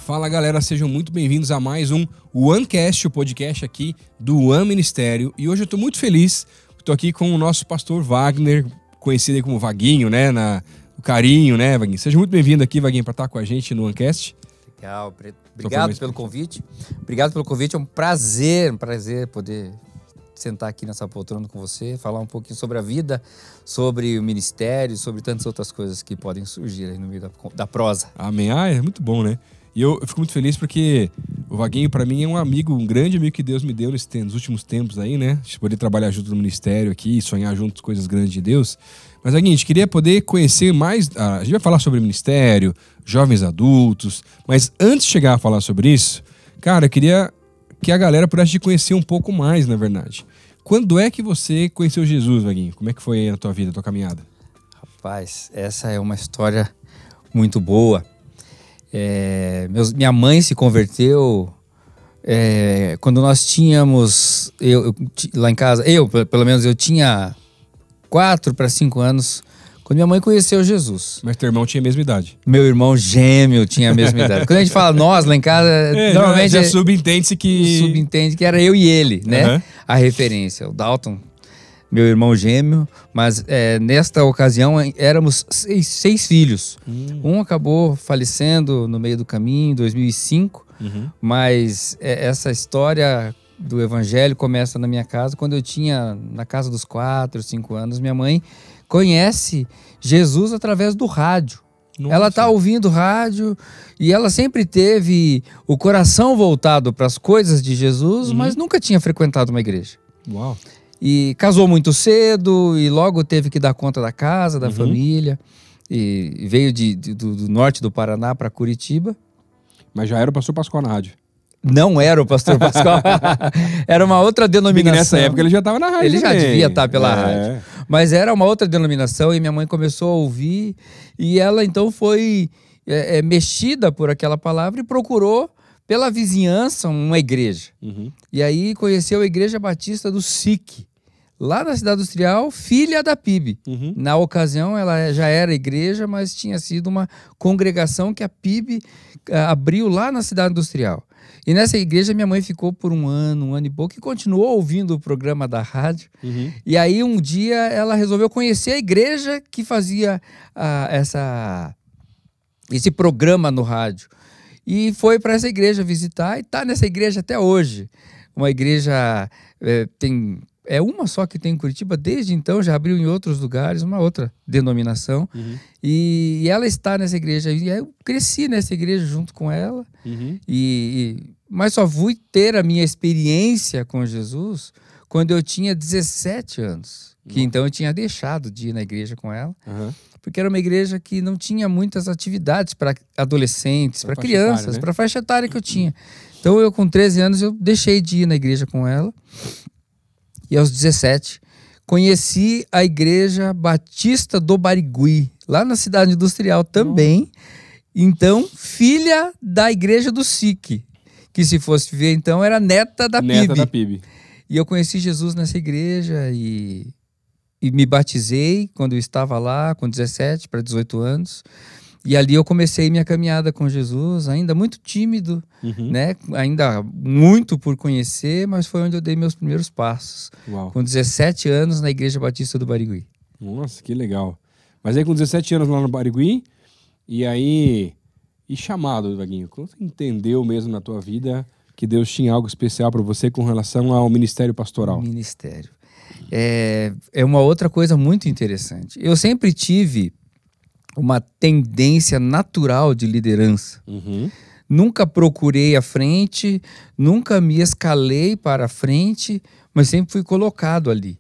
Fala galera, sejam muito bem-vindos a mais um OneCast, o podcast aqui do One Ministério. E hoje eu tô muito feliz, tô aqui com o nosso pastor Wagner, conhecido aí como Vaguinho, né? O carinho, né, Vaguinho? Seja muito bem-vindo aqui, Vaguinho, para estar com a gente no OneCast. Legal, obrigado pelo convite. Obrigado pelo convite, é um prazer poder sentar aqui nessa poltrona com você, falar um pouquinho sobre a vida, sobre o ministério, sobre tantas outras coisas que podem surgir aí no meio da prosa. Amém. É muito bom, né? E eu fico muito feliz porque o Vaguinho, para mim, é um amigo, um grande amigo que Deus me deu nos últimos tempos aí, né? De poder trabalhar junto no ministério aqui, sonhar juntos coisas grandes de Deus. Mas, Vaguinho, a gente queria poder conhecer mais... A gente vai falar sobre ministério, jovens adultos, mas antes de chegar a falar sobre isso, cara, eu queria que a galera pudesse te conhecer um pouco mais, na verdade. Quando é que você conheceu Jesus, Vaguinho? Como é que foi a tua vida, a tua caminhada? Rapaz, essa é uma história muito boa. Minha mãe se converteu quando nós tínhamos, lá em casa, pelo menos eu tinha 4 para 5 anos, quando minha mãe conheceu Jesus. Mas teu irmão tinha a mesma idade. Meu irmão gêmeo tinha a mesma idade. Quando a gente fala nós lá em casa, normalmente já subentende-se que... Subentende que era eu e ele, né? Uhum. A referência, o Dalton, meu irmão gêmeo, mas nesta ocasião éramos 6 filhos. Um acabou falecendo no meio do caminho, em 2005, mas essa história do evangelho começa na minha casa, quando eu tinha, na casa dos 4, 5 anos, minha mãe conhece Jesus através do rádio. Nossa. Ela está ouvindo rádio e ela sempre teve o coração voltado para as coisas de Jesus, mas nunca tinha frequentado uma igreja. Uau! E casou muito cedo e logo teve que dar conta da casa, da família. E veio do norte do Paraná para Curitiba. Mas já era o pastor Pascoal na rádio. Não era o pastor Pascoal. Era uma outra denominação. Porque nessa época ele já estava na rádio. Ele também. Já devia estar pela rádio. Mas era uma outra denominação e minha mãe começou a ouvir. E ela então foi mexida por aquela palavra e procurou pela vizinhança uma igreja. E aí conheceu a Igreja Batista do SIC, lá na Cidade Industrial, filha da PIB. Na ocasião ela já era igreja, mas tinha sido uma congregação que a PIB abriu lá na Cidade Industrial. E nessa igreja minha mãe ficou por um ano e pouco, e continuou ouvindo o programa da rádio. E aí um dia ela resolveu conhecer a igreja que fazia esse programa no rádio. E foi para essa igreja visitar e está nessa igreja até hoje. Uma igreja é uma só que tem em Curitiba, desde então já abriu em outros lugares, uma outra denominação. E ela está nessa igreja. E eu cresci nessa igreja junto com ela. Mas só fui ter a minha experiência com Jesus quando eu tinha 17 anos. Que então eu tinha deixado de ir na igreja com ela. Porque era uma igreja que não tinha muitas atividades para adolescentes, para crianças, etária, né? Para a faixa etária que eu tinha. Então eu com 13 anos eu deixei de ir na igreja com ela. E aos 17 conheci a Igreja Batista do Barigui, lá na Cidade Industrial também. Então, filha da Igreja do SIC, que se fosse ver então era neta da PIB. E eu conheci Jesus nessa igreja e me batizei quando eu estava lá, com 17 para 18 anos. E ali eu comecei minha caminhada com Jesus, ainda muito tímido, né? Ainda muito por conhecer, mas foi onde eu dei meus primeiros passos. Uau. Com 17 anos na Igreja Batista do Barigui. Nossa, que legal. Mas aí com 17 anos lá no Barigui, e chamado, Vaguinho, como você entendeu mesmo na tua vida que Deus tinha algo especial para você com relação ao ministério pastoral? Ministério. É uma outra coisa muito interessante. Eu sempre tive uma tendência natural de liderança. Nunca procurei a frente, nunca me escalei para a frente, mas sempre fui colocado ali.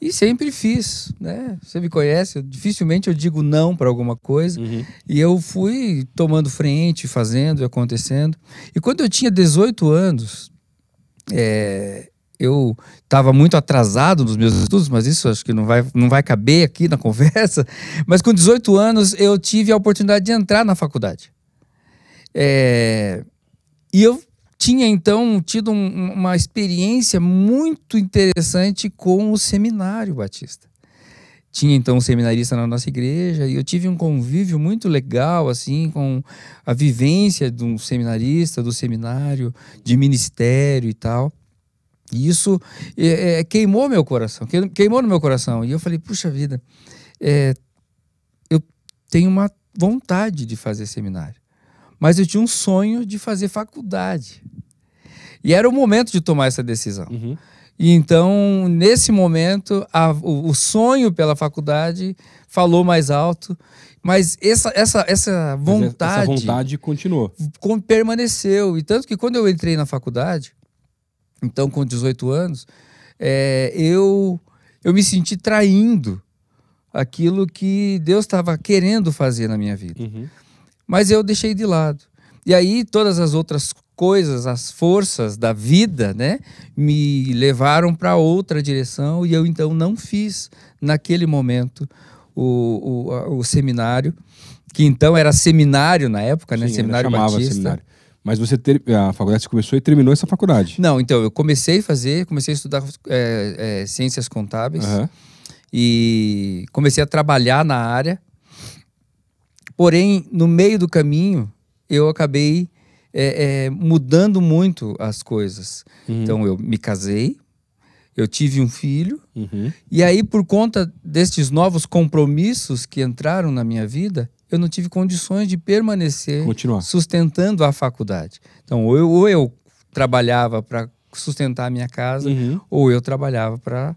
E sempre fiz, né? Você me conhece, dificilmente eu digo não para alguma coisa. E eu fui tomando frente, fazendo e acontecendo. E quando eu tinha 18 anos, eu estava muito atrasado nos meus estudos, mas isso acho que não vai caber aqui na conversa. Mas com 18 anos eu tive a oportunidade de entrar na faculdade. E eu tinha então tido uma experiência muito interessante com o Seminário Batista. tinha então um seminarista na nossa igreja e eu tive um convívio muito legal assim com a vivência de um seminarista, do seminário, de ministério e tal. E isso queimou meu coração, queimou no meu coração. E eu falei, puxa vida, eu tenho uma vontade de fazer seminário, mas eu tinha um sonho de fazer faculdade. E era o momento de tomar essa decisão. Uhum. E então, nesse momento, o sonho pela faculdade falou mais alto, mas essa vontade... Essa vontade continuou. Permaneceu. E tanto que quando eu entrei na faculdade, então com 18 anos, eu me senti traindo aquilo que Deus estava querendo fazer na minha vida. Uhum. Mas eu deixei de lado. E aí todas as outras coisas, as forças da vida, né, me levaram para outra direção e eu então não fiz naquele momento o seminário, que então era seminário na época, né, Sim, seminário chamava batista. seminário. Mas a faculdade começou e terminou essa faculdade. Não, então eu comecei a estudar ciências contábeis. Uhum. E comecei a trabalhar na área. Porém, no meio do caminho, eu acabei mudando muito as coisas. Uhum. Então, eu me casei, eu tive um filho, Uhum. e aí, por conta destes novos compromissos que entraram na minha vida, eu não tive condições de permanecer sustentando a faculdade. Então, ou eu trabalhava para sustentar a minha casa, uhum. ou eu trabalhava para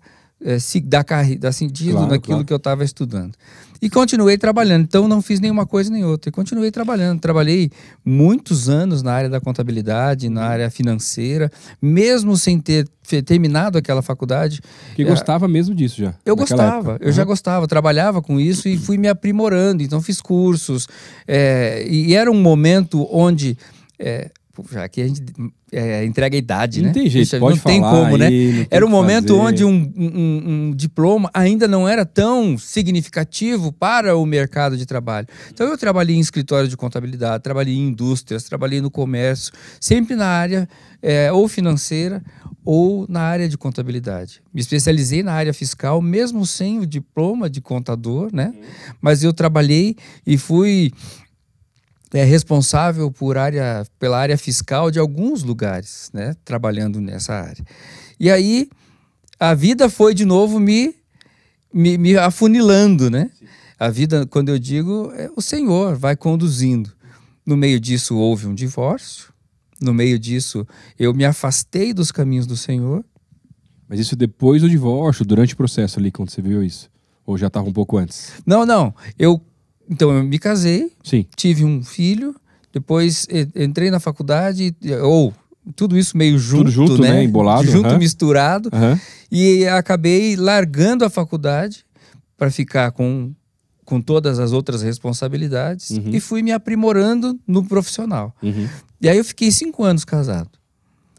dar sentido naquilo que eu estava estudando. E continuei trabalhando. Então, não fiz nenhuma coisa nem outra. E continuei trabalhando. Trabalhei muitos anos na área da contabilidade, na área financeira, mesmo sem ter terminado aquela faculdade. Que gostava mesmo disso já? Eu gostava. Eu já gostava. Trabalhava com isso e fui me aprimorando. Então, fiz cursos. E era um momento onde... já que a gente entrega a idade, não né? Tem jeito, pode não falar tem como, né? Era um momento onde um diploma ainda não era tão significativo para o mercado de trabalho. Então eu trabalhei em escritório de contabilidade, trabalhei em indústrias, trabalhei no comércio, sempre na área ou financeira ou na área de contabilidade. Me especializei na área fiscal, mesmo sem o diploma de contador, né? Mas eu trabalhei e fui... responsável pela área fiscal de alguns lugares, né? Trabalhando nessa área. E aí, a vida foi de novo me afunilando, né? Sim. A vida, quando eu digo, o Senhor vai conduzindo. No meio disso, houve um divórcio. No meio disso, eu me afastei dos caminhos do Senhor. Mas isso depois do divórcio, durante o processo ali, quando você viu isso? Ou já estava um pouco antes? Não. Então, eu me casei, Sim. Tive um filho, depois entrei na faculdade, tudo isso meio junto, tudo junto, né? Embolado. Junto, misturado. E acabei largando a faculdade para ficar com todas as outras responsabilidades e fui me aprimorando no profissional. E aí eu fiquei 5 anos casado.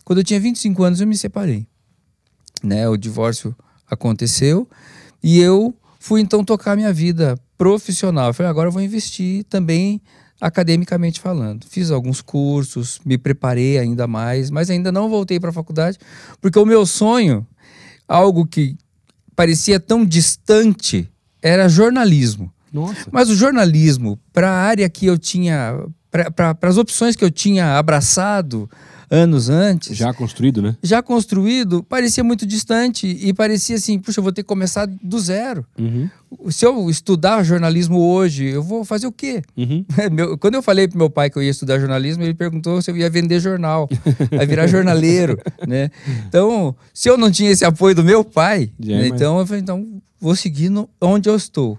Quando eu tinha 25 anos, eu me separei. Né? O divórcio aconteceu e eu fui então tocar minha vida profissional. Eu falei, agora eu vou investir também academicamente falando. Fiz alguns cursos, me preparei ainda mais, mas ainda não voltei para a faculdade, porque o meu sonho, algo que parecia tão distante, era jornalismo. Nossa. Mas o jornalismo, para a área que eu tinha, para as opções que eu tinha abraçado anos antes... Já construído, né? Já construído, parecia muito distante e parecia assim, puxa, eu vou ter que começar do zero. Se eu estudar jornalismo hoje, eu vou fazer o quê? Quando eu falei pro meu pai que eu ia estudar jornalismo, ele perguntou se eu ia vender jornal, ia virar jornaleiro, né? Então, se eu não tinha esse apoio do meu pai, né? Então eu falei, então vou seguir onde eu estou.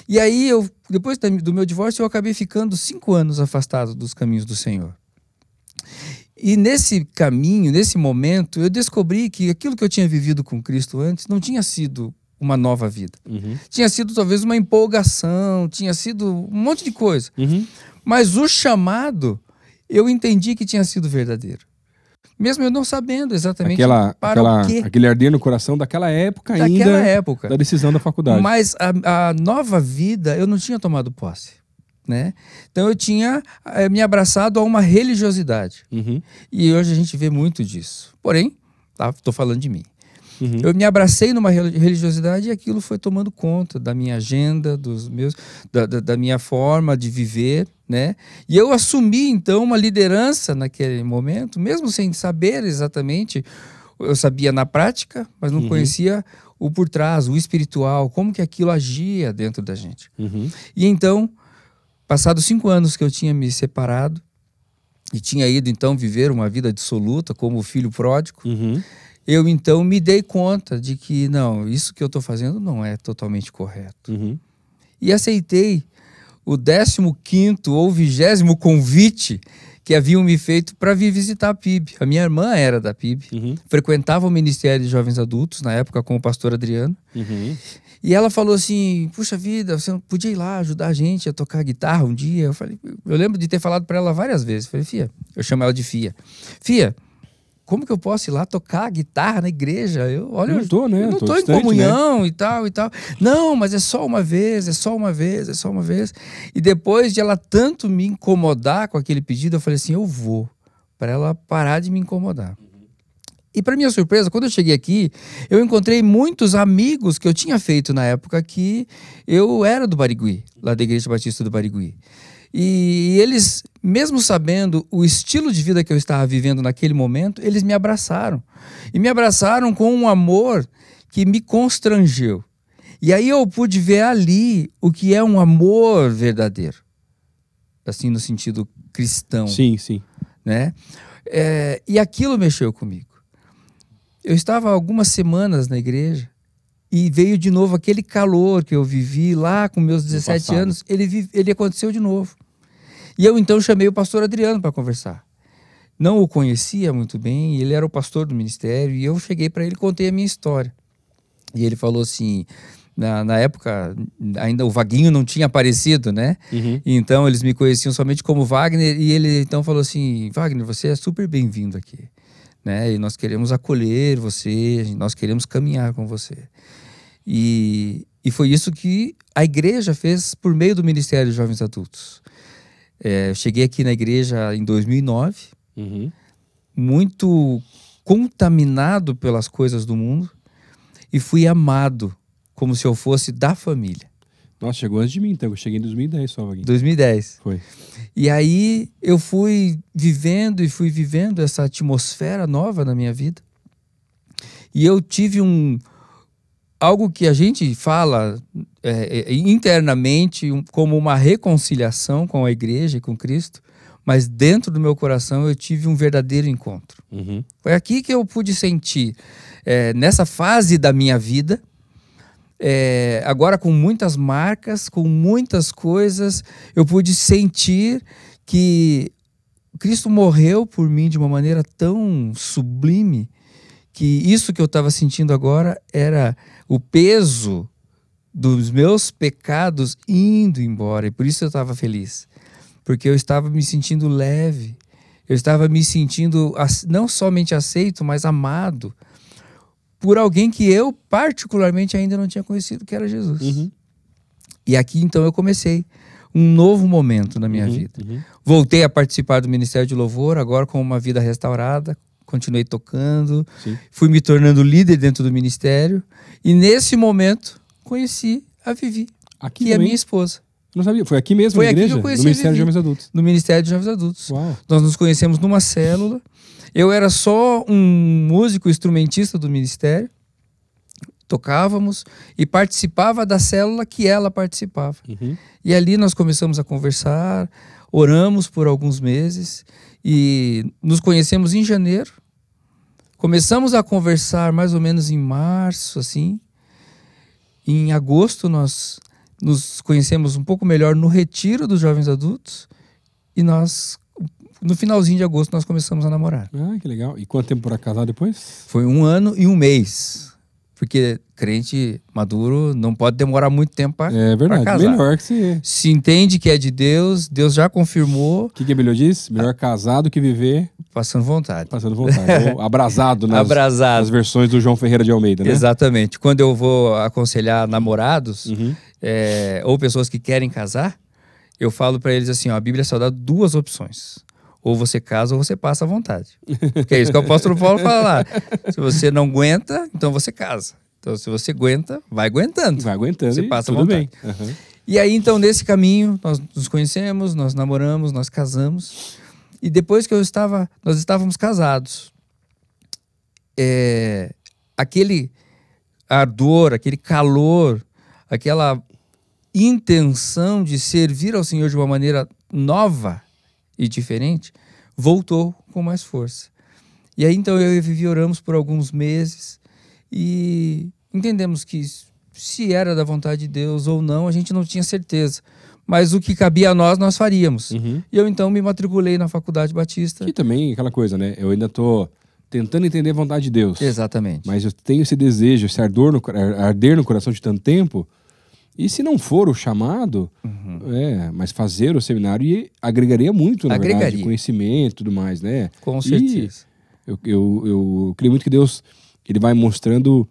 E aí, depois do meu divórcio, eu acabei ficando 5 anos afastado dos caminhos do Senhor. E nesse caminho, nesse momento, eu descobri que aquilo que eu tinha vivido com Cristo antes não tinha sido uma nova vida. Tinha sido talvez uma empolgação, tinha sido um monte de coisa. Mas o chamado, eu entendi que tinha sido verdadeiro. Mesmo eu não sabendo exatamente o quê. Aquele arder no coração daquela época da decisão da faculdade. Mas a nova vida, eu não tinha tomado posse. Né? Então eu tinha me abraçado a uma religiosidade. E hoje a gente vê muito disso. Porém, estou falando de mim. Uhum. Eu me abracei numa religiosidade e aquilo foi tomando conta da minha agenda, da minha forma de viver, né? E eu assumi, então, uma liderança naquele momento, mesmo sem saber exatamente. Eu sabia na prática, mas não conhecia o por trás, o espiritual, como que aquilo agia dentro da gente. Uhum. E então, passados 5 anos que eu tinha me separado e tinha ido, então, viver uma vida dissoluta como filho pródigo, Uhum. eu, então, me dei conta de que, não, isso que eu estou fazendo não é totalmente correto. Uhum. E aceitei o 15º ou 20º convite que haviam me feito para vir visitar a PIB. A minha irmã era da PIB, Uhum. frequentava o Ministério de Jovens Adultos, na época com o pastor Adriano. Uhum. E ela falou assim, puxa vida, você não podia ir lá ajudar a gente a tocar guitarra um dia? Eu lembro de ter falado para ela várias vezes. Eu falei, Fia, eu chamo ela de Fia. Fia, como que eu posso ir lá tocar guitarra na igreja? Olha, Não tô, né? Eu não Tô tô em distante, comunhão, né? e tal, e tal. Não, mas é só uma vez, é só uma vez, é só uma vez. E depois de ela tanto me incomodar com aquele pedido, eu falei assim, eu vou, para ela parar de me incomodar. E para minha surpresa, quando eu cheguei aqui, eu encontrei muitos amigos que eu tinha feito na época que eu era do Barigui, lá da Igreja Batista do Barigui. E eles, mesmo sabendo o estilo de vida que eu estava vivendo naquele momento, eles me abraçaram. E me abraçaram com um amor que me constrangeu. E aí eu pude ver ali o que é um amor verdadeiro. Assim, no sentido cristão. Sim, sim. Né? E aquilo mexeu comigo. Eu estava algumas semanas na igreja e veio de novo aquele calor que eu vivi lá com meus 17 anos, ele aconteceu de novo. E eu então chamei o pastor Adriano para conversar. Não o conhecia muito bem, ele era o pastor do ministério, e eu cheguei para ele e contei a minha história. E ele falou assim, na época ainda o Vaguinho não tinha aparecido, né? Uhum. Então eles me conheciam somente como Wagner, e ele então falou assim, Wagner, você é super bem-vindo aqui. Né? E nós queremos acolher você, nós queremos caminhar com você. E foi isso que a igreja fez por meio do Ministério de Jovens Adultos. Eu cheguei aqui na igreja em 2009, muito contaminado pelas coisas do mundo, e fui amado como se eu fosse da família. Nossa, chegou antes de mim, então. Eu cheguei em 2010 só, Vaguinho. 2010. Foi. E aí eu fui vivendo essa atmosfera nova na minha vida. E eu tive algo que a gente fala internamente como uma reconciliação com a igreja e com Cristo, mas dentro do meu coração eu tive um verdadeiro encontro. Uhum. Foi aqui que eu pude sentir, nessa fase da minha vida, agora com muitas marcas, com muitas coisas, eu pude sentir que Cristo morreu por mim de uma maneira tão sublime, que isso que eu estava sentindo agora era o peso dos meus pecados indo embora, e por isso eu estava feliz, porque eu estava me sentindo leve, eu estava me sentindo não somente aceito, mas amado por alguém que eu particularmente ainda não tinha conhecido, que era Jesus. Uhum. E aqui então eu comecei um novo momento na minha vida. Voltei a participar do Ministério de Louvor, agora com uma vida restaurada, continuei tocando, fui me tornando líder dentro do ministério, e nesse momento conheci a Vivi, aqui que é minha esposa. Não sabia, foi aqui mesmo, Foi na aqui igreja? que eu conheci no Ministério de Vivi. Jovens Adultos. No Ministério de Jovens Adultos. Uau. Nós nos conhecemos numa célula. Eu era só um músico instrumentista do ministério. Tocávamos e participava da célula que ela participava. E ali nós começamos a conversar, oramos por alguns meses e nos conhecemos em janeiro. Começamos a conversar mais ou menos em março, assim. Em agosto nós nos conhecemos um pouco melhor no retiro dos jovens adultos e no finalzinho de agosto nós começamos a namorar. Ah, que legal. E quanto tempo para casar depois? Foi 1 ano e 1 mês. Porque crente maduro não pode demorar muito tempo para casar. Melhor que você. Se entende que é de Deus, Deus já confirmou. O que a Bíblia diz? Melhor casar do que viver passando vontade. Passando vontade. Ou abrasado nas versões do João Ferreira de Almeida, né? Exatamente. Quando eu vou aconselhar namorados ou pessoas que querem casar, eu falo para eles assim, ó, a Bíblia só dá 2 opções. Ou você casa ou você passa à vontade. Porque é isso que o apóstolo Paulo fala lá. Se você não aguenta, então você casa. Então, se você aguenta, vai aguentando. Vai aguentando Você e passa à tudo vontade. bem. Uhum. E aí, então, nesse caminho, nós nos conhecemos, nós namoramos, nós casamos. E depois que nós estávamos casados, aquele ardor, aquele calor, aquela intenção de servir ao Senhor de uma maneira nova e diferente, voltou com mais força. E aí, então, eu e a Vivi oramos por alguns meses e entendemos que se era da vontade de Deus ou não, a gente não tinha certeza. Mas o que cabia a nós faríamos. Uhum. E eu, então, me matriculei na Faculdade Batista. Que também, aquela coisa, né? Eu ainda tô tentando entender a vontade de Deus. Exatamente. Mas eu tenho esse desejo, esse arder no coração de tanto tempo. E se não for o chamado, mas fazer o seminário e agregaria muito, na verdade, conhecimento e tudo mais, né? Com certeza. E eu creio muito que Deus ele vai mostrando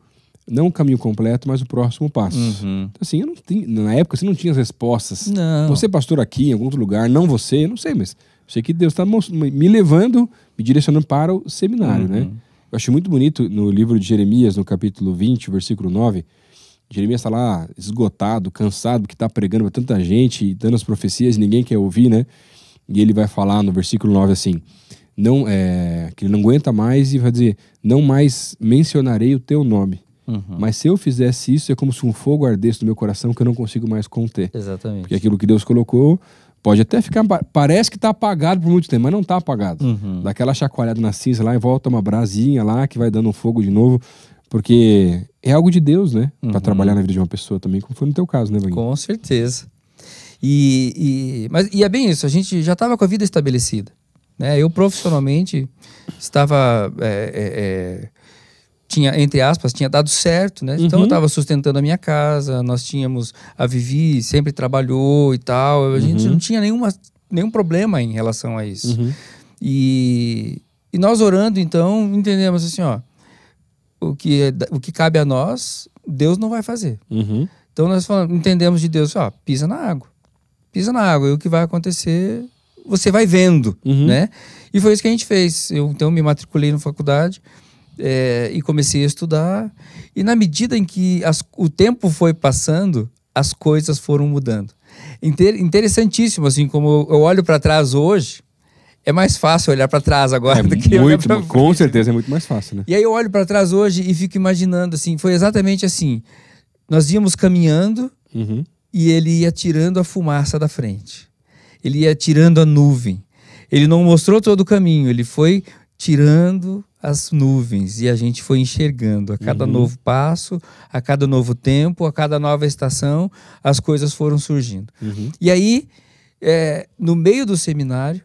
não o caminho completo, mas o próximo passo. Então, assim, na época você não tinha as respostas. Não. Você pastor aqui, em algum outro lugar, não você, eu não sei, mas eu sei que Deus está me levando, me direcionando para o seminário, né? Eu acho muito bonito no livro de Jeremias, no capítulo 20, versículo 9, Jeremias está lá esgotado, cansado, porque está pregando para tanta gente e dando as profecias e ninguém quer ouvir, né? E ele vai falar no versículo 9 assim, que ele não aguenta mais e vai dizer, não mais mencionarei o teu nome. Mas se eu fizesse isso, é como se um fogo ardesse no meu coração que eu não consigo mais conter. Exatamente. Porque aquilo que Deus colocou pode até ficar... Parece que está apagado por muito tempo, mas não está apagado. Dá aquela chacoalhada na cinza lá e volta uma brasinha lá que vai dando um fogo de novo. Porque é algo de Deus, né? Para trabalhar na vida de uma pessoa também, como foi no teu caso, né, Vaguinho? Com certeza. Mas é bem isso, a gente já estava com a vida estabelecida. Né? Eu profissionalmente estava... tinha, entre aspas, tinha dado certo, né? Então eu estava sustentando a minha casa, nós tínhamos, a Vivi sempre trabalhou e tal, a gente não tinha nenhum problema em relação a isso. E nós orando, então, entendemos assim, ó, o que cabe a nós, Deus não vai fazer. Então nós entendemos de Deus, ó, pisa na água, e o que vai acontecer, você vai vendo, né? E foi isso que a gente fez. Eu, então, me matriculei na faculdade, e comecei a estudar, e na medida em que o tempo foi passando, as coisas foram mudando. Interessantíssimo, assim, como eu olho para trás hoje, é mais fácil olhar para trás agora do que olhar para frente. Com certeza é muito mais fácil, né? E aí eu olho para trás hoje e fico imaginando, assim, foi exatamente assim, nós íamos caminhando e ele ia tirando a fumaça da frente, ele ia tirando a nuvem, ele não mostrou todo o caminho, ele foi tirando as nuvens e a gente foi enxergando a cada novo passo, a cada novo tempo, a cada nova estação, as coisas foram surgindo. E aí, no meio do seminário,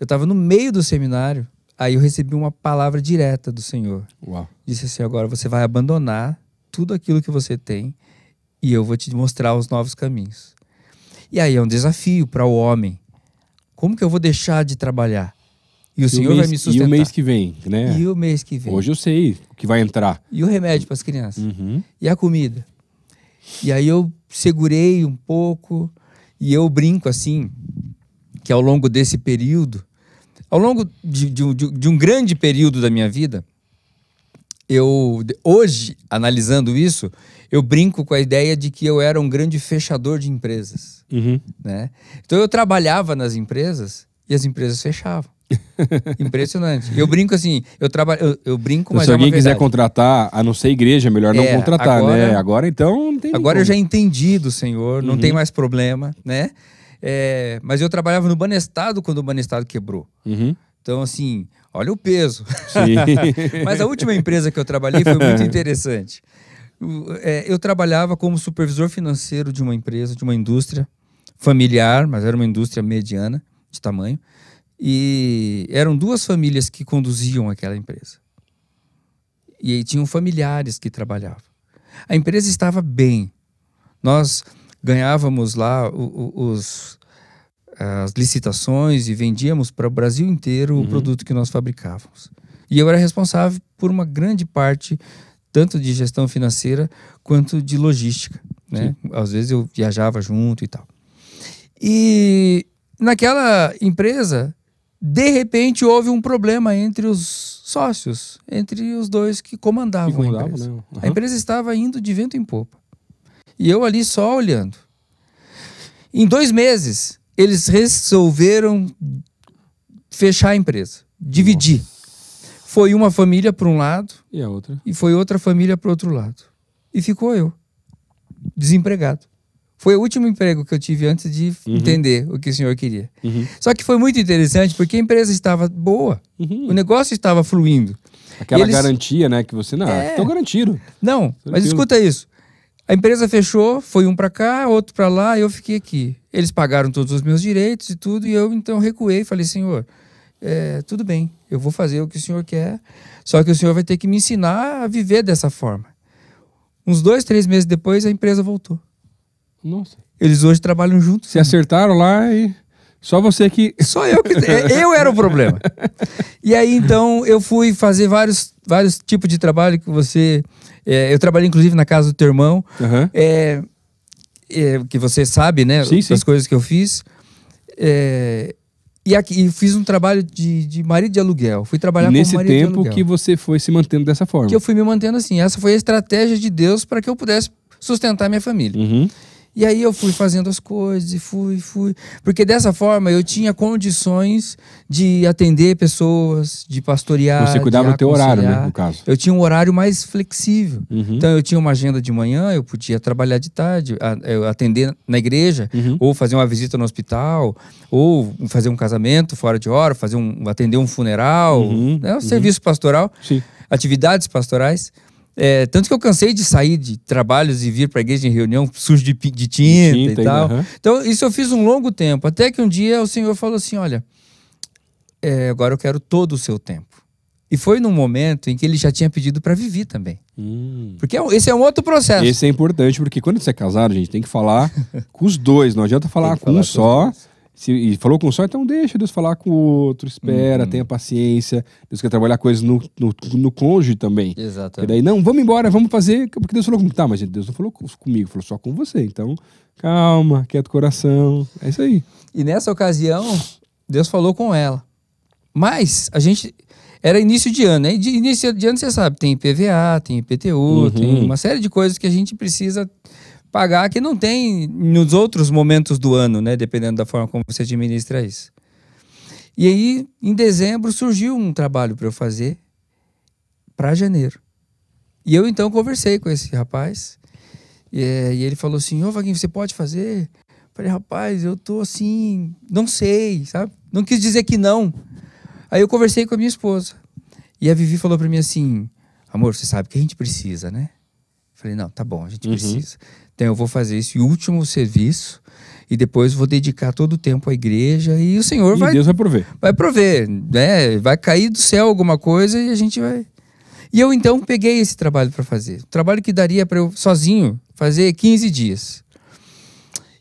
eu estava no meio do seminário, aí eu recebi uma palavra direta do Senhor. Uau. Disse assim, agora você vai abandonar tudo aquilo que você tem e eu vou te mostrar os novos caminhos. E aí é um desafio para o homem. Como que eu vou deixar de trabalhar? E o Senhor vai me sustentar. E o mês que vem, né? E o mês que vem. Hoje eu sei o que vai entrar. E o remédio para as crianças. E a comida. E aí eu segurei um pouco e eu brinco assim, que ao longo desse período, ao longo de um grande período da minha vida, hoje, analisando isso, eu brinco com a ideia de que eu era um grande fechador de empresas. Né? Então eu trabalhava nas empresas e as empresas fechavam. Impressionante. Eu brinco assim, eu brinco, mas se alguém quiser verdade. Contratar, a não ser igreja, é melhor não contratar, agora, né? Agora então não tem. Agora eu já entendi do Senhor, não tem mais problema, né? Mas eu trabalhava no Banestado quando o Banestado quebrou. Então, assim, olha o peso. Mas a última empresa que eu trabalhei foi muito interessante. Eu trabalhava como supervisor financeiro de uma empresa, de uma indústria familiar, mas era uma indústria mediana de tamanho. E eram duas famílias que conduziam aquela empresa. E aí tinham familiares que trabalhavam. A empresa estava bem. Nós ganhávamos lá as licitações e vendíamos para o Brasil inteiro o produto que nós fabricávamos. E eu era responsável por uma grande parte, tanto de gestão financeira quanto de logística, né? Às vezes eu viajava junto e tal. E naquela empresa, De repente houve um problema entre os sócios, entre os dois que comandavam a empresa. Né? Uhum. A empresa estava indo de vento em popa. E eu ali só olhando. Em 2 meses, eles resolveram fechar a empresa, dividir. Nossa. Foi uma família para um lado E a outra? e foi outra família para o outro lado. E ficou eu, desempregado. Foi o último emprego que eu tive antes de entender o que o senhor queria. Só que foi muito interessante porque a empresa estava boa, o negócio estava fluindo. Aquela garantia, né, que você... Não, estão garantindo. Não, mas escuta isso. A empresa fechou, foi um para cá, outro para lá, e eu fiquei aqui. Eles pagaram todos os meus direitos e tudo, e eu então recuei e falei, senhor, tudo bem, eu vou fazer o que o senhor quer, só que o senhor vai ter que me ensinar a viver dessa forma. Uns 2, 3 meses depois, a empresa voltou. Nossa. Eles hoje trabalham juntos. Se acertaram lá e... Só você que... Só eu que... eu era o problema. E aí, então, eu fui fazer vários tipos de trabalho que você... eu trabalhei, inclusive, na casa do teu irmão. Que você sabe, né? Sim, das coisas que eu fiz. E fiz um trabalho de marido de aluguel. Fui trabalhar como marido de aluguel. Nesse tempo que você foi se mantendo dessa forma. Que eu fui me mantendo assim. Essa foi a estratégia de Deus para que eu pudesse sustentar minha família. E aí eu fui fazendo as coisas e fui. Porque dessa forma eu tinha condições de atender pessoas, de pastorear. Você cuidava do teu horário, né, no caso. Eu tinha um horário mais flexível. Então eu tinha uma agenda de manhã, eu podia trabalhar de tarde, atender na igreja, ou fazer uma visita no hospital, ou fazer um casamento fora de hora, atender um funeral, um serviço pastoral, atividades pastorais. Tanto que eu cansei de sair de trabalhos e vir para a igreja em reunião sujo de tinta e tal. Então, isso eu fiz um longo tempo. Até que um dia o Senhor falou assim, olha, agora eu quero todo o seu tempo. E foi num momento em que ele já tinha pedido para Vivi também. Porque esse é um outro processo. Esse é importante, porque quando você é casado, a gente tem que falar com os dois. Não adianta falar com um só. E falou com um só, então deixa Deus falar com o outro, espera, tenha paciência. Deus quer trabalhar coisas no cônjuge também. Exatamente. E daí, não, vamos embora, vamos fazer, porque Deus falou comigo. Tá, mas Deus não falou comigo, falou só com você. Então, calma, quieta o coração. É isso aí. E nessa ocasião, Deus falou com ela. Mas, a gente... Era início de ano, né? E de início de ano, você sabe, tem IPVA, tem IPTU, tem uma série de coisas que a gente precisa pagar que não tem nos outros momentos do ano, né? Dependendo da forma como você administra isso. E aí, em dezembro, surgiu um trabalho para eu fazer para janeiro. E eu, então, conversei com esse rapaz. E ele falou assim, ô Vaguinho, você pode fazer? Eu falei, rapaz, eu tô assim, não sei, sabe? Não quis dizer que não. Aí eu conversei com a minha esposa. E a Vivi falou para mim assim, amor, você sabe que a gente precisa, né? Eu falei, não, tá bom, a gente precisa. Então eu vou fazer esse último serviço e depois vou dedicar todo o tempo à igreja e o Senhor Deus vai prover. Vai prover, né? Vai cair do céu alguma coisa e a gente vai... E eu então peguei esse trabalho para fazer. Trabalho que daria para eu sozinho fazer 15 dias.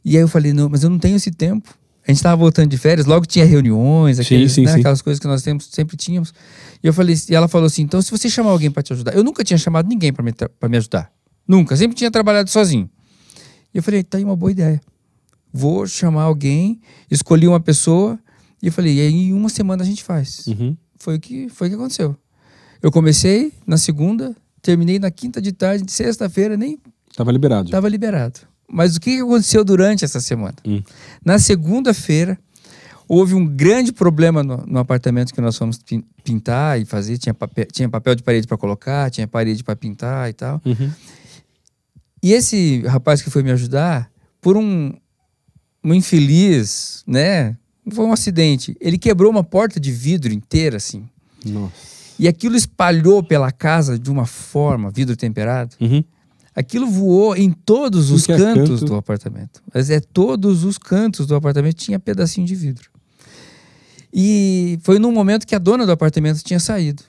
E aí eu falei, não, mas eu não tenho esse tempo. A gente estava voltando de férias, logo tinha reuniões, aquelas coisas que nós sempre tínhamos. E ela falou assim, então se você chamar alguém para te ajudar... Eu nunca tinha chamado ninguém para me ajudar. Nunca, sempre tinha trabalhado sozinho. E eu falei, tá aí uma boa ideia. Vou chamar alguém, escolhi uma pessoa e eu falei, e aí em uma semana a gente faz. Foi o que aconteceu. Eu comecei na segunda, terminei na quinta de tarde, de sexta-feira, nem... Tava liberado. Tava liberado. Mas o que aconteceu durante essa semana? Na segunda-feira, houve um grande problema no apartamento que nós fomos pintar e fazer. Tinha papel de parede para colocar, tinha parede para pintar e tal. E esse rapaz que foi me ajudar, por um infeliz, né? Foi um acidente. Ele quebrou uma porta de vidro inteira, assim. Nossa. E aquilo espalhou pela casa de uma forma, vidro temperado. Aquilo voou em todos os cantos do apartamento. Mas todos os cantos do apartamento tinha pedacinho de vidro. E foi num momento que a dona do apartamento tinha saído.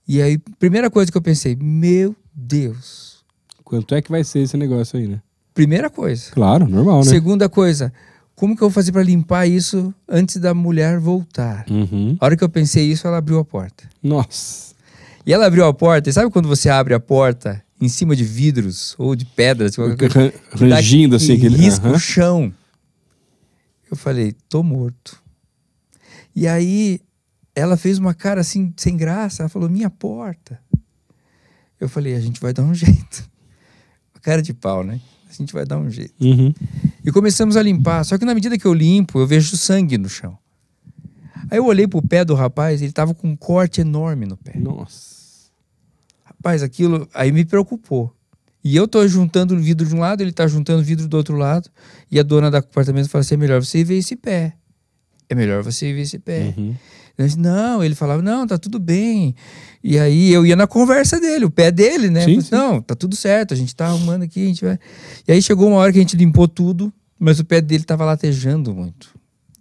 E aí, primeira coisa que eu pensei, meu Deus. Quanto é que vai ser esse negócio aí, né? Primeira coisa. Claro, normal, né? Segunda coisa, como que eu vou fazer para limpar isso antes da mulher voltar? A hora que eu pensei isso, ela abriu a porta. Nossa. E ela abriu a porta, e sabe quando você abre a porta em cima de vidros ou de pedras? Rangindo assim. Risca o chão. Eu falei, tô morto. E aí ela fez uma cara assim, sem graça. Ela falou, minha porta. Eu falei, a gente vai dar um jeito. Cara de pau, né? A gente vai dar um jeito. Uhum. E começamos a limpar. Só que na medida que eu limpo, eu vejo sangue no chão. Aí eu olhei pro pé do rapaz, ele tava com um corte enorme no pé. Nossa. Rapaz, aquilo aí me preocupou. E eu tô juntando vidro de um lado, ele tá juntando vidro do outro lado. E a dona do apartamento falou assim, é melhor você ver esse pé. É melhor você ver esse pé. Uhum. Eu disse, não, ele falava, não, tá tudo bem. E aí eu ia na conversa dele, o pé dele, né? Sim, Falei, não, tá tudo certo, a gente tá arrumando aqui, a gente vai... E aí chegou uma hora que a gente limpou tudo, mas o pé dele tava latejando muito.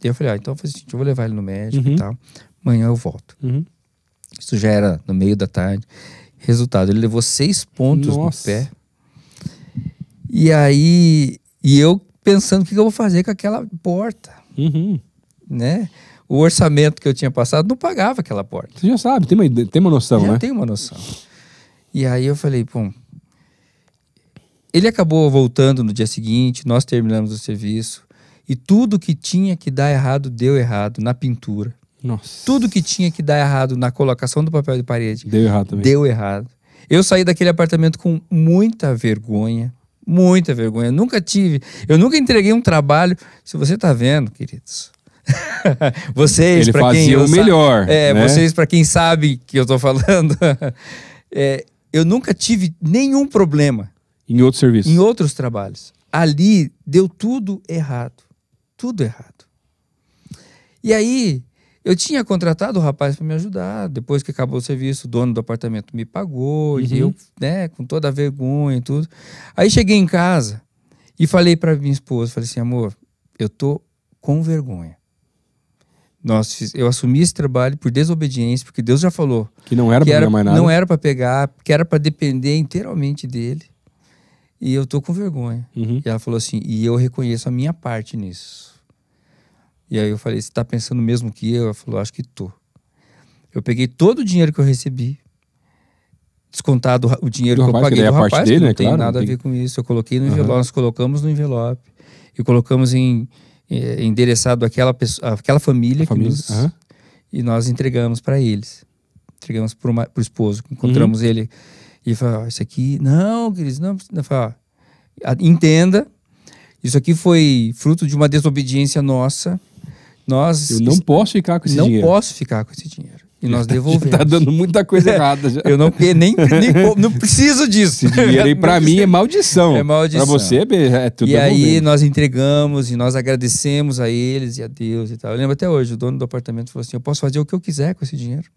E eu falei, então eu falei assim, eu vou levar ele no médico e tal. Amanhã eu volto. Uhum. Isso já era no meio da tarde. Resultado, ele levou 6 pontos no pé. E aí, eu pensando o que eu vou fazer com aquela porta, né? O orçamento que eu tinha passado não pagava aquela porta. Você já sabe, tem uma noção, né? Já tenho uma noção. E aí eu falei, pô... Ele acabou voltando no dia seguinte, nós terminamos o serviço. E tudo que tinha que dar errado, deu errado na pintura. Nossa. Tudo que tinha que dar errado na colocação do papel de parede. Deu errado também. Deu errado. Eu saí daquele apartamento com muita vergonha. Muita vergonha. Eu nunca entreguei um trabalho. Se você tá vendo, queridos... vocês, para quem fazia o melhor, né? Vocês, para quem sabe que eu tô falando, eu nunca tive nenhum problema em outros serviços, em outros trabalhos. Ali deu tudo errado, tudo errado. E aí eu tinha contratado o rapaz para me ajudar. Depois que acabou o serviço, o dono do apartamento me pagou e eu, né, com toda a vergonha e tudo. Aí cheguei em casa e falei para minha esposa, falei assim, amor, eu tô com vergonha. Eu assumi esse trabalho por desobediência, porque Deus já falou que não era para pegar mais nada. Não era para pegar, que era para depender inteiramente dele. E eu tô com vergonha. E ela falou assim, e eu reconheço a minha parte nisso. E aí eu falei, você tá pensando mesmo que eu? Ela falou, acho que tô. Eu peguei todo o dinheiro que eu recebi, descontado o dinheiro que eu paguei do rapaz, dele, que não né? tem nada a ver com isso. Eu coloquei no envelope, nós colocamos no envelope e colocamos endereçado aquela família, e nós entregamos para eles. Entregamos pro esposo. Encontramos ele e falou, isso aqui, não, queridos, não. Falei, entenda, isso aqui foi fruto de uma desobediência nossa. Eu não posso ficar com esse dinheiro. Não posso ficar com esse dinheiro. E nós devolvemos. Já tá dando muita coisa errada. Já. Eu não preciso disso. Esse dinheiro aí pra mim é maldição. É maldição. Pra você é tudo. E aí nós entregamos e nós agradecemos a eles e a Deus e tal. Eu lembro até hoje, o dono do apartamento falou assim, eu posso fazer o que eu quiser com esse dinheiro.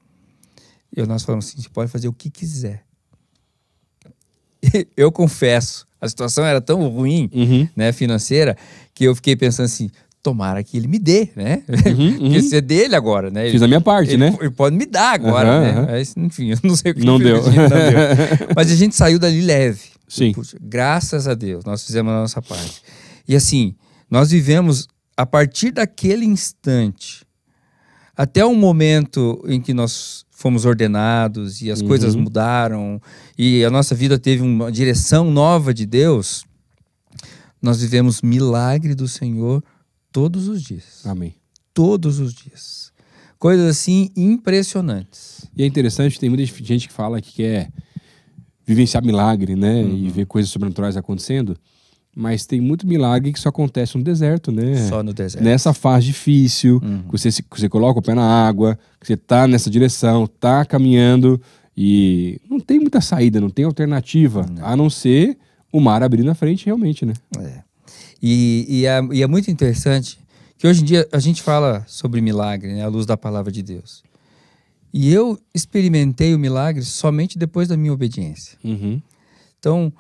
E nós falamos assim, você pode fazer o que quiser. Eu confesso, a situação era tão ruim, né, financeira, que eu fiquei pensando assim, tomara que ele me dê, né? Porque isso é dele agora, né? Fiz a minha parte, né? Ele pode me dar agora, né? Mas, enfim, eu não sei o que não deu. Mas a gente saiu dali leve. Sim. Puxa, graças a Deus, nós fizemos a nossa parte. E assim, nós vivemos a partir daquele instante até o momento em que nós fomos ordenados e as coisas mudaram e a nossa vida teve uma direção nova de Deus, nós vivemos milagre do Senhor todos os dias. Amém. Todos os dias. Coisas assim impressionantes. E é interessante, tem muita gente que fala que quer vivenciar milagre, né? E ver coisas sobrenaturais acontecendo. Mas tem muito milagre que só acontece no deserto, né? Só no deserto. Nessa fase difícil, que você coloca o pé na água, que você tá nessa direção, tá caminhando e não tem muita saída, não tem alternativa, a não ser o mar abrir na frente realmente, né? E é muito interessante que hoje em dia a gente fala sobre milagre, né, à luz da palavra de Deus. E eu experimentei o milagre somente depois da minha obediência. Então,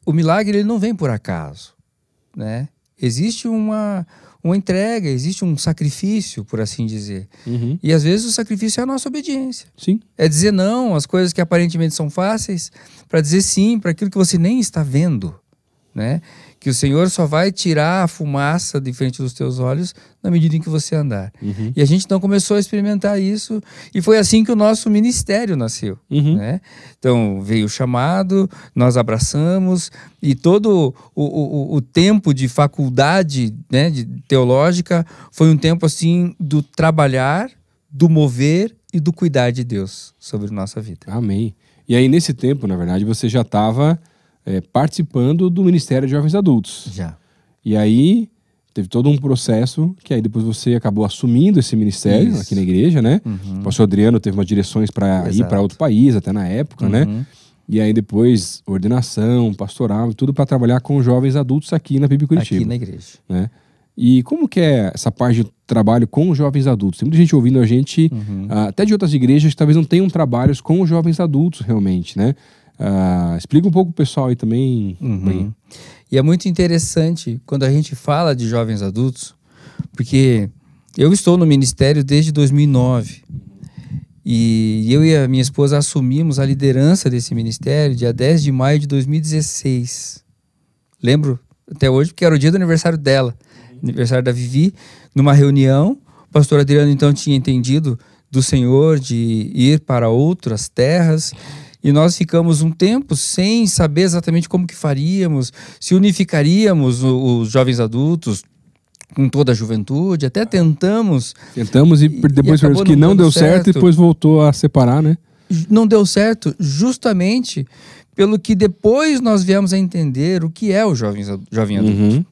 o milagre ele não vem por acaso, né? Existe uma entrega, existe um sacrifício, por assim dizer. E às vezes o sacrifício é a nossa obediência. Sim. É dizer não às coisas que aparentemente são fáceis, para dizer sim para aquilo que você nem está vendo. né? Que o Senhor só vai tirar a fumaça de frente dos teus olhos na medida em que você andar. E a gente então começou a experimentar isso, e foi assim que o nosso ministério nasceu, né? Então veio o chamado, nós abraçamos, e todo o tempo de faculdade, né, de teológica foi um tempo assim do trabalhar, do mover e do cuidar de Deus sobre nossa vida. Amém. E aí nesse tempo, na verdade, você já estava participando do Ministério de Jovens Adultos. Já. E aí teve todo um processo que aí depois você acabou assumindo esse ministério aqui na igreja, né? O pastor Adriano teve umas direções para ir para outro país, até na época, né? E aí depois ordenação, pastoral, tudo para trabalhar com jovens adultos aqui na PIB Curitiba. Aqui na igreja. Né? E como que é essa parte de trabalho com os jovens adultos? Tem muita gente ouvindo a gente, até de outras igrejas, que talvez não tenham trabalhos com os jovens adultos realmente, né? Explica um pouco pro pessoal aí também. E é muito interessante quando a gente fala de jovens adultos, porque eu estou no ministério desde 2009. E eu e a minha esposa assumimos a liderança desse ministério dia 10 de maio de 2016. Lembro até hoje, porque era o dia do aniversário dela, aniversário da Vivi, numa reunião. O pastor Adriano então tinha entendido do Senhor de ir para outras terras, e nós ficamos um tempo sem saber exatamente como que faríamos, se unificaríamos os jovens adultos com toda a juventude, até tentamos e depois acabou que não deu certo, e depois voltou a separar, né? Não deu certo justamente pelo que depois nós viemos a entender o que é o jovem adulto.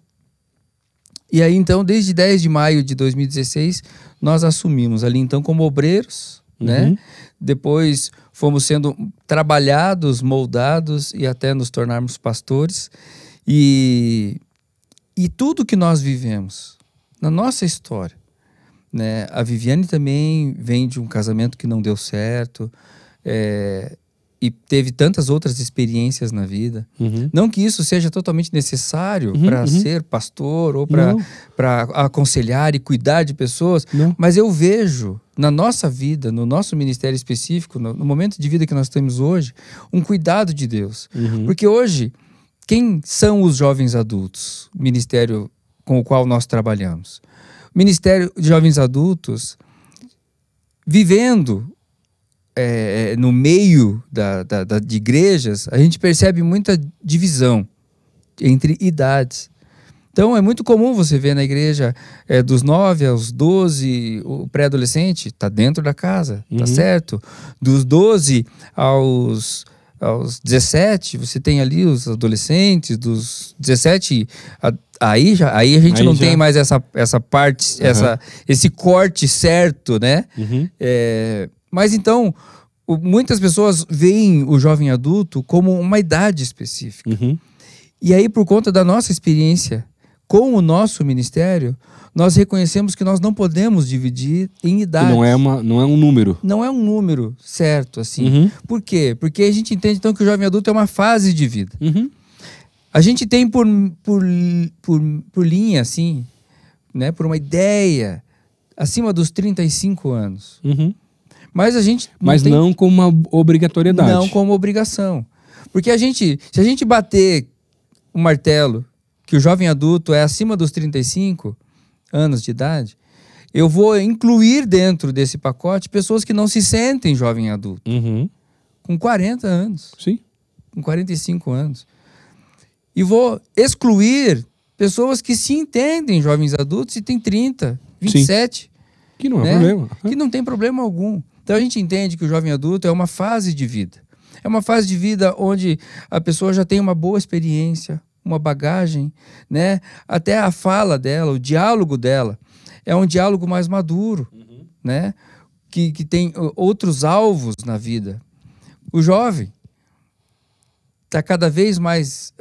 E aí então, desde 10 de maio de 2016, nós assumimos ali então como obreiros, né? Depois fomos sendo trabalhados, moldados e até nos tornarmos pastores. E tudo que nós vivemos na nossa história, né? A Viviane também vem de um casamento que não deu certo, e teve tantas outras experiências na vida. Não que isso seja totalmente necessário para ser pastor ou para aconselhar e cuidar de pessoas, mas eu vejo na nossa vida, no nosso ministério específico, no momento de vida que nós temos hoje, um cuidado de Deus. Porque hoje, quem são os jovens adultos? O ministério com o qual nós trabalhamos. O Ministério de Jovens Adultos, vivendo no meio de igrejas, a gente percebe muita divisão entre idades. Então é muito comum você ver na igreja dos 9 aos 12, o pré-adolescente está dentro da casa, tá certo? Dos 12 aos 17, você tem ali os adolescentes, dos 17, aí a gente não tem mais essa parte, esse corte certo, né? Mas então, muitas pessoas veem o jovem adulto como uma idade específica. E aí, por conta da nossa experiência com o nosso ministério, nós reconhecemos que nós não podemos dividir em idades. Não é um número. Não é um número certo, assim. Por quê? Porque a gente entende, então, que o jovem adulto é uma fase de vida. A gente tem por linha, assim, né, por uma ideia, acima dos 35 anos. Mas a gente não como uma obrigatoriedade. Não como obrigação. Porque se a gente bater o martelo que o jovem adulto é acima dos 35 anos de idade, eu vou incluir dentro desse pacote pessoas que não se sentem jovem adulto. Com 40 anos. Sim. Com 45 anos. E vou excluir pessoas que se entendem jovens adultos e têm 30, 27. Sim. Que não é problema. Que não tem problema algum. Então a gente entende que o jovem adulto é uma fase de vida. É uma fase de vida onde a pessoa já tem uma boa experiência, uma bagagem, né? Até a fala dela, o diálogo dela, é um diálogo mais maduro, né? Que tem outros alvos na vida. O jovem está cada vez mais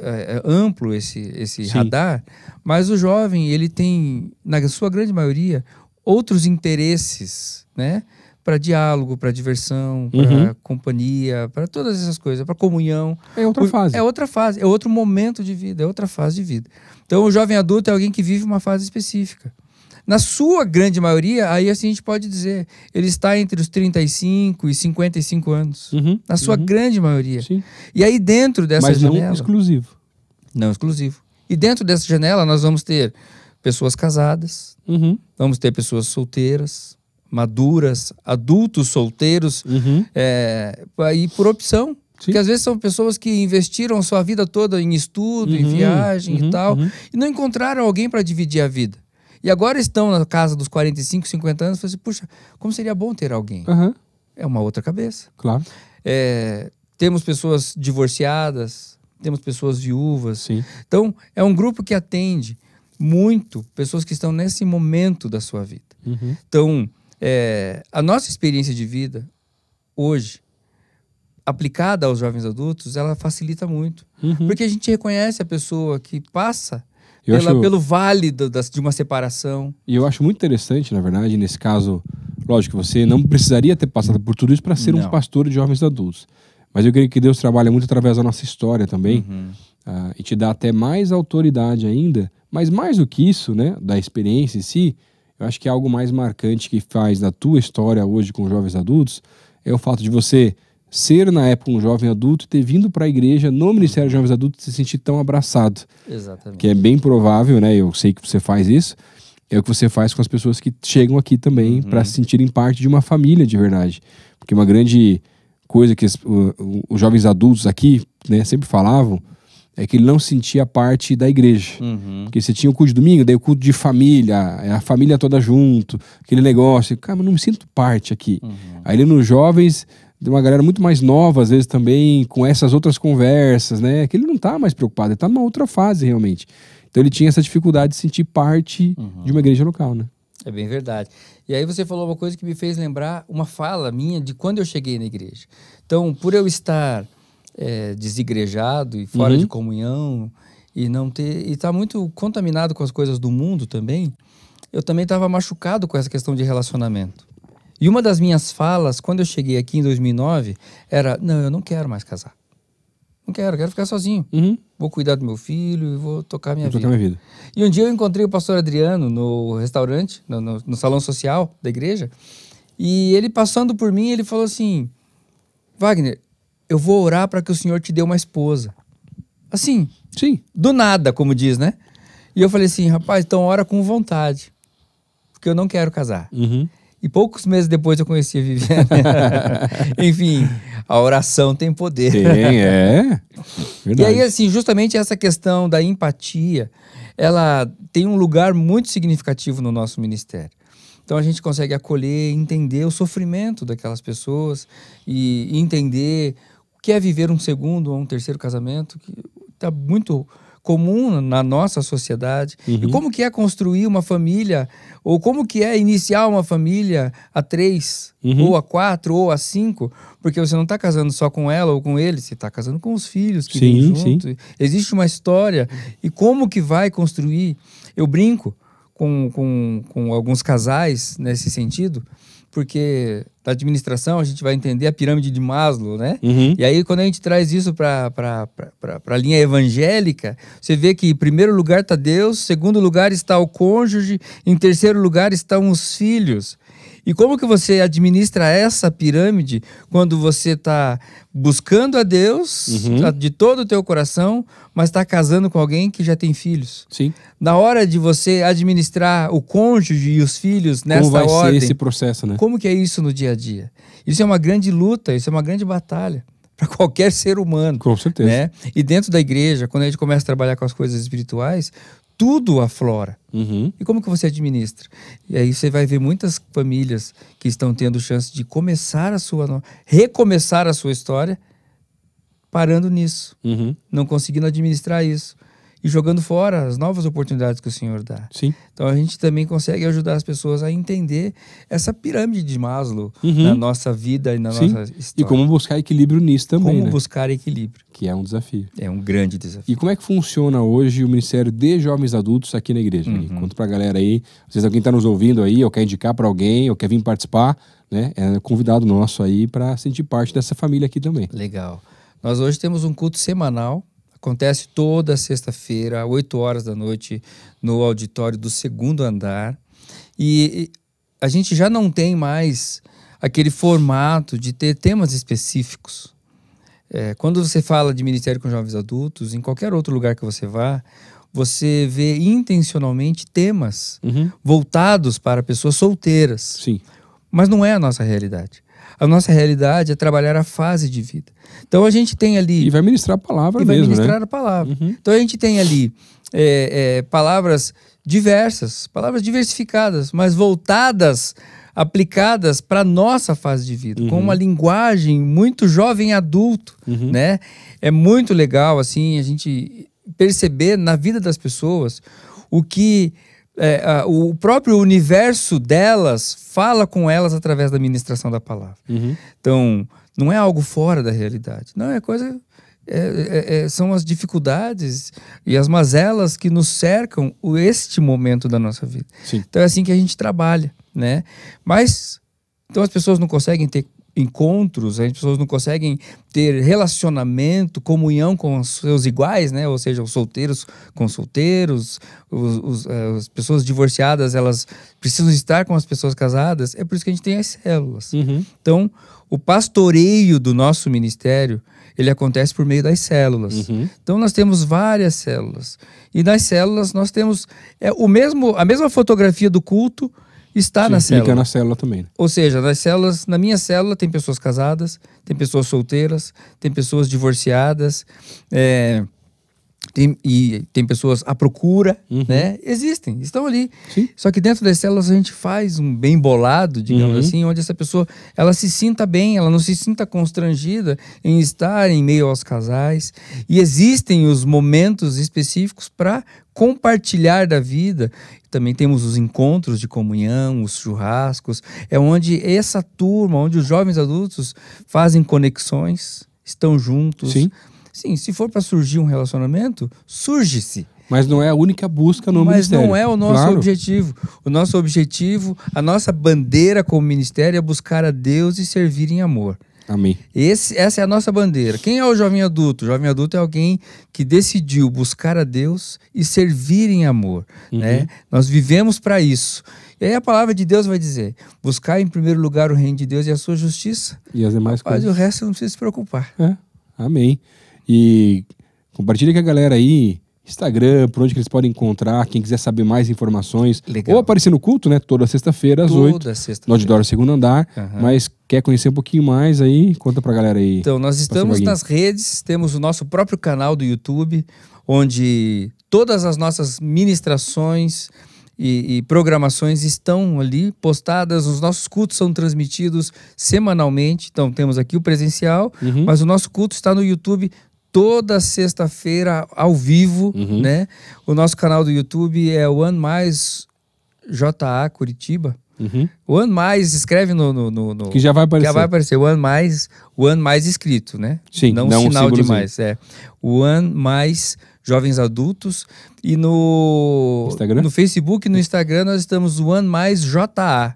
amplo esse radar, mas o jovem, ele tem, na sua grande maioria, outros interesses, né? Para diálogo, para diversão, para companhia, para todas essas coisas, para comunhão. É outra fase. É outra fase, é outro momento de vida, é outra fase de vida. Então, o jovem adulto é alguém que vive uma fase específica. Na sua grande maioria, aí assim a gente pode dizer, ele está entre os 35 e 55 anos. Na sua grande maioria. Sim. E aí dentro dessa janela... Mas não exclusivo. Não exclusivo. E dentro dessa janela nós vamos ter pessoas casadas, vamos ter pessoas solteiras, maduras, adultos solteiros, e por opção. Sim. Porque às vezes são pessoas que investiram sua vida toda em estudo, em viagem e tal, e não encontraram alguém para dividir a vida. E agora estão na casa dos 45, 50 anos e falam assim, puxa, como seria bom ter alguém? É uma outra cabeça. Claro. Temos pessoas divorciadas, temos pessoas viúvas. Sim. Então, é um grupo que atende muito pessoas que estão nesse momento da sua vida. Então, a nossa experiência de vida, hoje, aplicada aos jovens adultos, ela facilita muito. Porque a gente reconhece a pessoa que passa pelo vale de uma separação. E eu acho muito interessante, na verdade, nesse caso, lógico, você não precisaria ter passado por tudo isso para ser um pastor de jovens adultos. Mas eu creio que Deus trabalha muito através da nossa história também, e te dá até mais autoridade ainda, mas mais do que isso, né, da experiência em si, eu acho que é algo mais marcante que faz da tua história hoje com jovens adultos, é o fato de você ser na época um jovem adulto e ter vindo para a igreja no Ministério de Jovens Adultos e se sentir tão abraçado. Exatamente. Que é bem provável, né, eu sei que você faz isso, é o que você faz com as pessoas que chegam aqui também para se sentirem parte de uma família de verdade. Porque uma grande coisa que os jovens adultos aqui, né, sempre falavam é que ele não sentia parte da igreja. Porque você tinha o culto de domingo, daí o culto de família, a família toda junto, aquele negócio. Cara, mas não me sinto parte aqui. Aí ele nos jovens, de uma galera muito mais nova, às vezes também, com essas outras conversas, né, que ele não tá mais preocupado, ele tá numa outra fase realmente. Então ele tinha essa dificuldade de sentir parte de uma igreja local, né? É bem verdade. E aí você falou uma coisa que me fez lembrar uma fala minha de quando eu cheguei na igreja. Então, por eu estar desigrejado e fora de comunhão e não ter e estar muito contaminado com as coisas do mundo também, eu também estava machucado com essa questão de relacionamento. E uma das minhas falas, quando eu cheguei aqui em 2009, era, não, eu não quero mais casar. Não quero ficar sozinho. Vou cuidar do meu filho e vou tocar minha vida. E um dia eu encontrei o pastor Adriano no restaurante, no salão social da igreja, e ele passando por mim, ele falou assim, Wagner, eu vou orar para que o Senhor te dê uma esposa. Assim, sim, do nada, como diz, né? E eu falei assim, rapaz, então ora com vontade, porque eu não quero casar. E poucos meses depois eu conheci a Viviane. Enfim, a oração tem poder. Verdade. E aí, assim, justamente essa questão da empatia, ela tem um lugar muito significativo no nosso ministério. Então a gente consegue acolher, entender o sofrimento daquelas pessoas e entender o que é viver um segundo ou um terceiro casamento, que está muito comum na nossa sociedade, e como que é construir uma família, ou como que é iniciar uma família a 3, ou a 4, ou a 5, porque você não está casando só com ela ou com ele, você está casando com os filhos que vêm junto. Existe uma história, e como que vai construir? Eu brinco com alguns casais nesse sentido, porque da administração a gente vai entender a pirâmide de Maslow, né? E aí quando a gente traz isso para a linha evangélica, você vê que em primeiro lugar está Deus, em segundo lugar está o cônjuge, em terceiro lugar estão os filhos. E como que você administra essa pirâmide quando você está buscando a Deus de todo o teu coração, mas está casando com alguém que já tem filhos? Sim. Na hora de você administrar o cônjuge e os filhos nessa ordem... Como vai ser esse processo, né? Como que é isso no dia a dia? Isso é uma grande luta, isso é uma grande batalha para qualquer ser humano. Com certeza. Né? E dentro da igreja, quando a gente começa a trabalhar com as coisas espirituais, tudo aflora. E como que você administra? E aí você vai ver muitas famílias que estão tendo chance de recomeçar a sua história parando nisso, não conseguindo administrar isso e jogando fora as novas oportunidades que o Senhor dá. Sim. Então a gente também consegue ajudar as pessoas a entender essa pirâmide de Maslow na nossa vida e na nossa história. E como buscar equilíbrio nisso também, Como buscar equilíbrio. Que é um desafio. É um grande desafio. E como é que funciona hoje o Ministério de Jovens Adultos aqui na igreja? Conta pra galera aí. Às vezes alguém tá nos ouvindo aí, ou quer indicar para alguém, ou quer vir participar, né? É convidado nosso aí para sentir parte dessa família aqui também. Legal. Nós hoje temos um culto semanal. Acontece toda sexta-feira, às 8 horas da noite, no auditório do 2º andar. E a gente já não tem mais aquele formato de ter temas específicos. Quando você fala de Ministério com Jovens Adultos, em qualquer outro lugar que você vá, você vê intencionalmente temas Uhum. voltados para pessoas solteiras. Sim. Mas não é a nossa realidade. A nossa realidade é trabalhar a fase de vida. Então a gente tem ali... E vai ministrar a palavra e vai mesmo, ministrar né? a palavra. Uhum. Então a gente tem ali palavras diversas, palavras diversificadas, mas voltadas, aplicadas para a nossa fase de vida, com uma linguagem muito jovem adulto, né? É muito legal, assim, a gente perceber na vida das pessoas o que o próprio universo delas fala com elas através da ministração da palavra. Uhum. Então, não é algo fora da realidade. Não, é coisa... são as dificuldades e as mazelas que nos cercam este momento da nossa vida. Sim. Então é assim que a gente trabalha, né? Mas, então as pessoas não conseguem ter encontros, as pessoas não conseguem ter relacionamento, comunhão com os seus iguais, né? Ou seja, os solteiros com os solteiros, as pessoas divorciadas, elas precisam estar com as pessoas casadas. É por isso que a gente tem as células. Uhum. Então, o pastoreio do nosso ministério, ele acontece por meio das células. Uhum. Então, nós temos várias células. E nas células nós temos a mesma fotografia do culto está na célula. Fica na célula também. Né? Ou seja, nas células, na minha célula tem pessoas casadas, tem pessoas solteiras, tem pessoas divorciadas, tem pessoas à procura, né? Existem, estão ali. Sim. Só que dentro das células a gente faz um bem bolado, digamos assim, onde essa pessoa, ela se sinta bem, ela não se sinta constrangida em estar em meio aos casais. E existem os momentos específicos para compartilhar da vida. Também temos os encontros de comunhão, os churrascos. É onde essa turma, onde os jovens adultos fazem conexões, estão juntos. Sim. Sim, se for para surgir um relacionamento, surge-se. Mas não é a única busca no ministério. Mas não é o nosso Claro. objetivo. O nosso objetivo, a bandeira como ministério é buscar a Deus e servir em amor. Amém. Essa é a nossa bandeira. Quem é o jovem adulto? O jovem adulto é alguém que decidiu buscar a Deus e servir em amor. Né? Nós vivemos para isso. E aí a palavra de Deus vai dizer: buscar em primeiro lugar o reino de Deus e a sua justiça. E as demais Mas coisas. o resto você não precisa se preocupar. Amém. E compartilha com a galera aí, Instagram, por onde que eles podem encontrar, quem quiser saber mais informações. Legal. Ou aparecer no culto, né? Toda sexta-feira às 8. Toda No sexta-feira. auditório segundo andar. Mas quer conhecer um pouquinho mais aí? Conta pra galera aí. Então, nós estamos Vaguinho. nas redes, temos o nosso próprio canal do YouTube, onde todas as nossas ministrações e programações estão ali postadas. Os nossos cultos são transmitidos semanalmente. Então, temos aqui o presencial, mas o nosso culto está no YouTube toda sexta-feira ao vivo, né? O nosso canal do YouTube é One Mais JA Curitiba. One Mais, escreve no Que já vai aparecer. Já vai aparecer. One Mais escrito, né? Sim, não não um sinal de símbolozinho. mais. One Mais Jovens Adultos. E no Instagram? No Facebook e no Instagram nós estamos One Mais JA.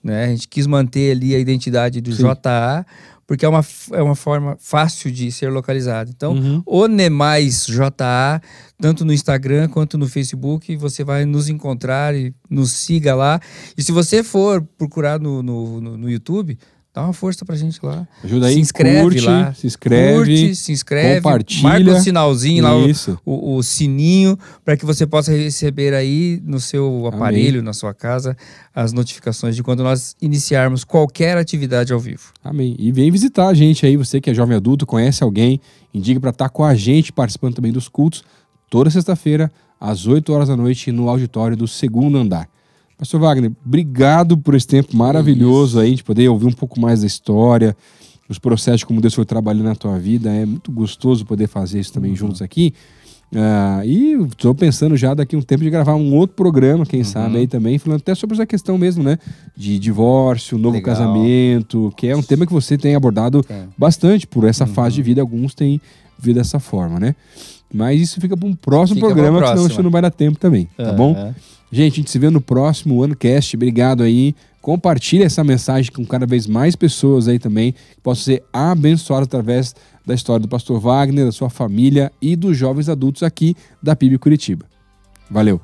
Né? A gente quis manter ali a identidade do JA, porque é uma forma fácil de ser localizado. Então, Onemais JA, tanto no Instagram quanto no Facebook, você vai nos encontrar e nos siga lá. E se você for procurar no YouTube, dá uma força pra gente lá. Ajuda aí, se inscreve curte, lá. se inscreve, Curte, se inscreve, compartilha. marca o sinalzinho lá, Isso. o sininho, para que você possa receber aí no seu aparelho, na sua casa, as notificações de quando nós iniciarmos qualquer atividade ao vivo. Amém. E vem visitar a gente aí, você que é jovem adulto, conhece alguém, indique para estar com a gente, participando também dos cultos, toda sexta-feira, às 8 horas da noite, no auditório do segundo andar. Pastor Wagner, obrigado por esse tempo maravilhoso aí, de poder ouvir um pouco mais da história, os processos de como Deus foi trabalhando na tua vida. É muito gostoso poder fazer isso também juntos aqui. E estou pensando já daqui a um tempo de gravar um outro programa, quem sabe aí também, falando até sobre essa questão mesmo, né? De divórcio, novo Legal. casamento, que é um tema que você tem abordado bastante por essa fase de vida. Alguns têm vivido dessa forma, né? Mas isso fica para um próximo Fica pra programa, senão próxima. isso não vai dar tempo também, tá bom? Gente, a gente se vê no próximo OneCast. Obrigado aí. Compartilha essa mensagem com cada vez mais pessoas aí também, que possam ser abençoadas através da história do pastor Wagner, da sua família e dos jovens adultos aqui da PIB Curitiba. Valeu!